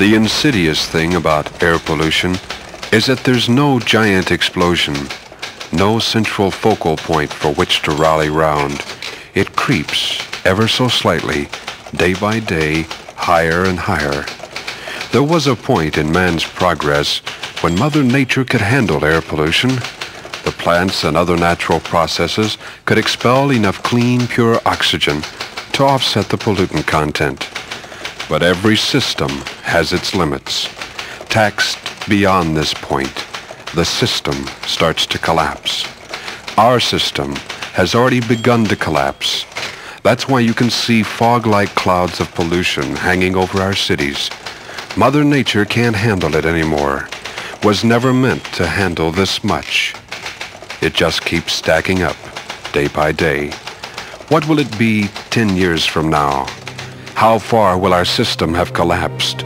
The insidious thing about air pollution is that there's no giant explosion, no central focal point for which to rally round. It creeps ever so slightly, day by day, higher and higher. There was a point in man's progress when Mother Nature could handle air pollution. The plants and other natural processes could expel enough clean, pure oxygen to offset the pollutant content. But every system has its limits. Taxed beyond this point, the system starts to collapse. Our system has already begun to collapse. That's why you can see fog-like clouds of pollution hanging over our cities. Mother Nature can't handle it anymore. Was never meant to handle this much. It just keeps stacking up, day by day. What will it be 10 years from now? How far will our system have collapsed?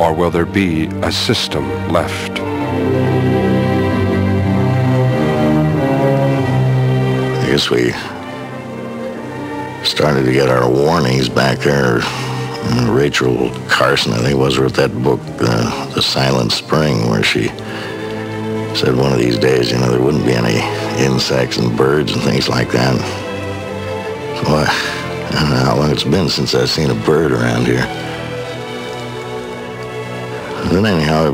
Or will there be a system left? I guess we started to get our warnings back there. Rachel Carson, I think it was, wrote that book, The Silent Spring, where she said one of these days, you know, there wouldn't be any insects and birds and things like that. So I don't know how long it's been since I've seen a bird around here. But anyhow,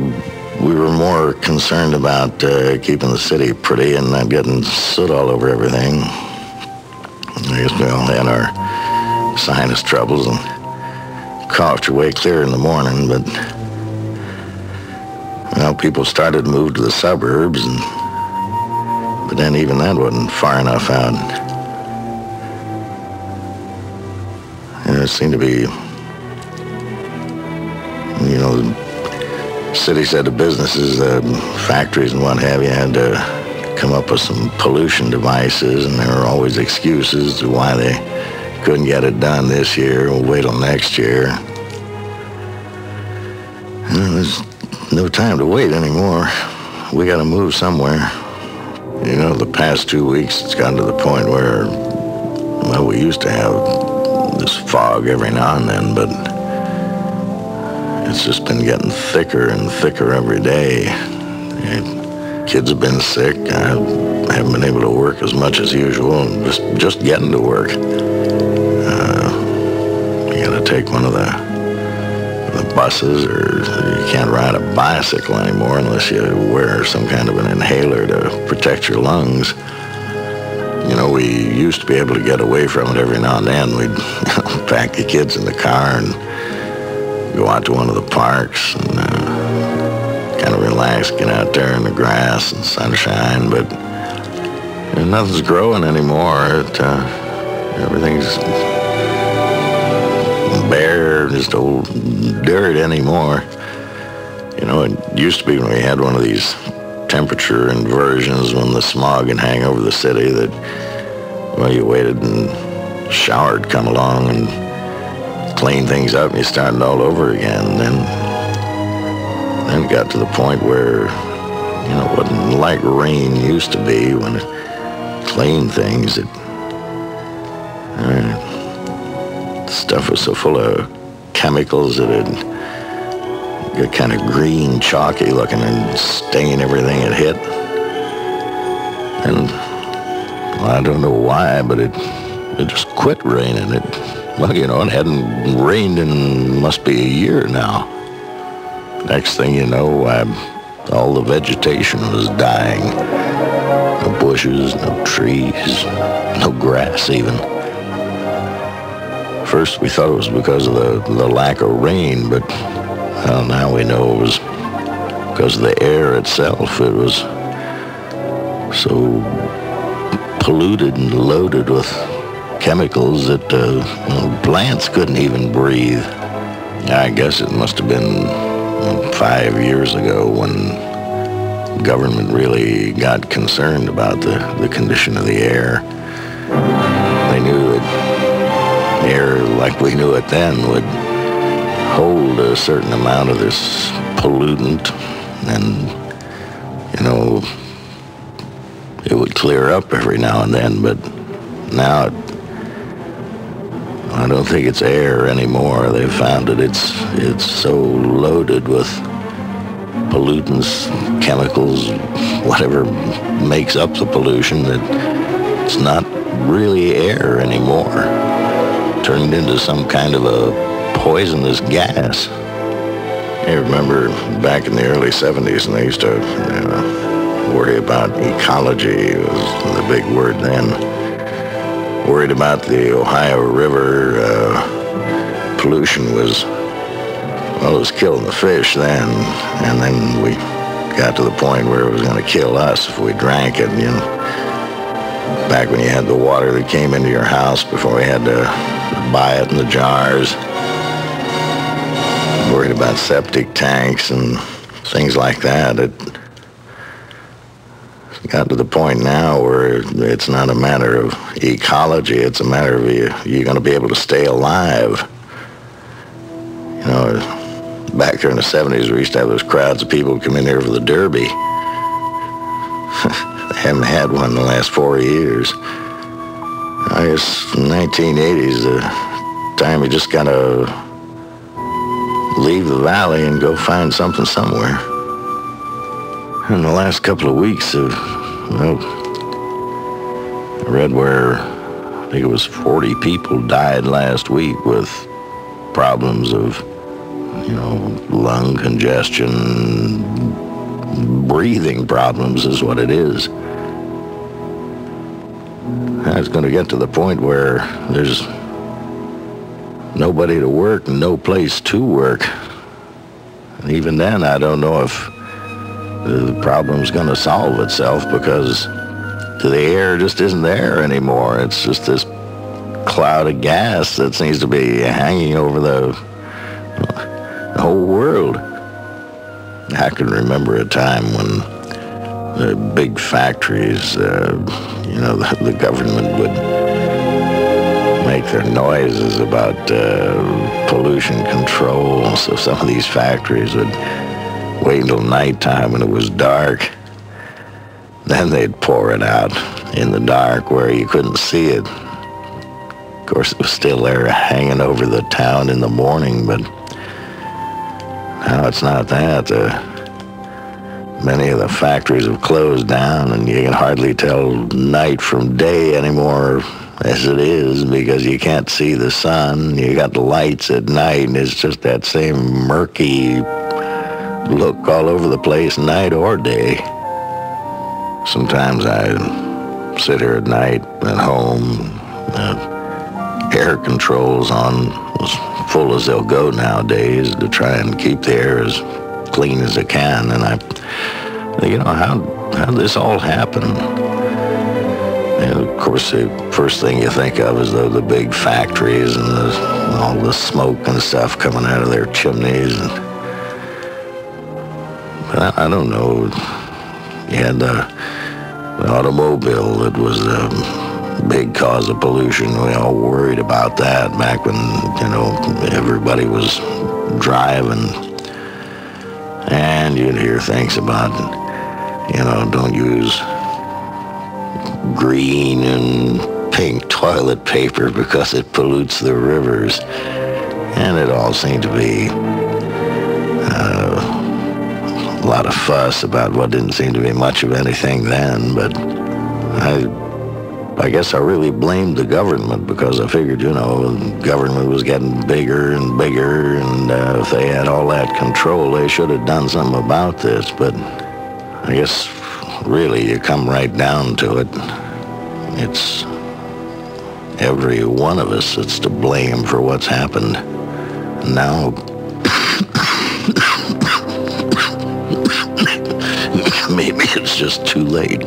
we were more concerned about keeping the city pretty and not getting soot all over everything. I guess we all had our sinus troubles and coughed your way clear in the morning, but well, people started to move to the suburbs, but then even that wasn't far enough out. And it seemed to be, you know, the city said the businesses, factories and what have you, had to come up with some pollution devices, and there were always excuses to why they couldn't get it done this year. We'll wait till next year. And there's no time to wait anymore. We got to move somewhere. You know, the past 2 weeks, it's gotten to the point where, well, we used to have this fog every now and then, but it's just been getting thicker and thicker every day. And kids have been sick. I haven't been able to work as much as usual, and just getting to work. You got to take one of the buses, or you can't ride a bicycle anymore unless you wear some kind of an inhaler to protect your lungs. You know, we used to be able to get away from it every now and then. We'd pack the kids in the car and go out to one of the parks and kind of relax, get out there in the grass and sunshine, but nothing's growing anymore. Everything's bare, just old dirt anymore. You know, it used to be when we had one of these temperature inversions when the smog would hang over the city that, well, you waited and showered, come along and clean things up and you started all over again. Then it got to the point where, you know, it wasn't like rain used to be when it cleaned things. Stuff was so full of chemicals that it got kind of green, chalky looking and stain everything it hit. And well, I don't know why, but it just quit raining. Well, you know, it hadn't rained in must be a year now. Next thing you know, all the vegetation was dying. No bushes, no trees, no grass even. First we thought it was because of the lack of rain, but well, now we know it was because of the air itself. It was so polluted and loaded with chemicals that plants couldn't even breathe. I guess it must have been 5 years ago when government really got concerned about the condition of the air. They knew that air, like we knew it then, would hold a certain amount of this pollutant, and, you know, it would clear up every now and then, but now I don't think it's air anymore. They've found that it's so loaded with pollutants, chemicals, whatever makes up the pollution, that it's not really air anymore. Turned into some kind of a poisonous gas. I remember back in the early 70s, and they used to worry about ecology. It was the big word then. Worried about the Ohio River pollution was, well, it was killing the fish then, and then we got to the point where it was going to kill us if we drank it, you know. Back when you had the water that came into your house before we had to buy it in the jars. Worried about septic tanks and things like that. It got to the point now where it's not a matter of ecology, it's a matter of you're going to be able to stay alive. You know, back there in the 70s, we used to have those crowds of people come in here for the Derby. They haven't had one in the last 4 years. I guess in the 1980s, the time you just got to leave the valley and go find something somewhere. In the last couple of weeks, I read where I think it was 40 people died last week with problems of, you know, lung congestion, breathing problems is what it is. And it's going to get to the point where there's nobody to work and no place to work. And even then, I don't know if the problem's going to solve itself, because the air just isn't there anymore. It's just this cloud of gas that seems to be hanging over the whole world. I can remember a time when the big factories, you know, the government would make their noises about pollution control. So some of these factories would wait until nighttime when it was dark. Then they'd pour it out in the dark where you couldn't see it. Of course, it was still there hanging over the town in the morning, but now it's not that. Many of the factories have closed down, and you can hardly tell night from day anymore as it is, because you can't see the sun. You got the lights at night, and it's just that same murky look all over the place, night or day. Sometimes I sit here at night at home, air controls on as full as they'll go nowadays to try and keep the air as clean as it can. And you know, how did this all happen? And of course, the first thing you think of is the big factories and all the smoke and stuff coming out of their chimneys. But I don't know. You had the automobile that was a big cause of pollution. We all worried about that back when, you know, everybody was driving. And you'd hear things about, you know, don't use green and pink toilet paper because it pollutes the rivers. And it all seemed to be a lot of fuss about what didn't seem to be much of anything then. But I guess I really blamed the government, because I figured, you know, the government was getting bigger and bigger, and if they had all that control, they should have done something about this. But I guess really you come right down to it, it's every one of us that's to blame for what's happened. Now, maybe it's just too late.